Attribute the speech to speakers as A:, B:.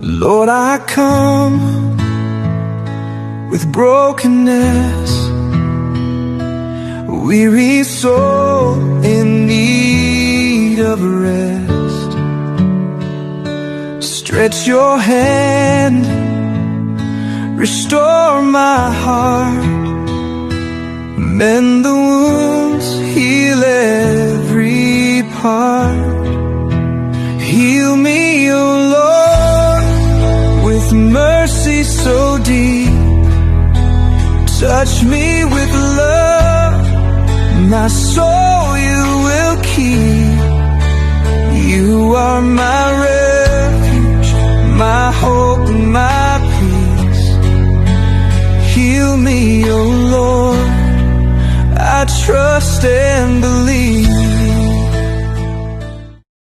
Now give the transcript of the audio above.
A: Lord, I come with brokenness, weary soul in need of rest. Stretch your hand, restore my heart, mend the wounds, heal every part. Heal me, O Lord, with mercy so deep. Touch me with love, my soul you will keep. You are my refuge, my hope and my peace. Heal me, O Lord, I trust and believe.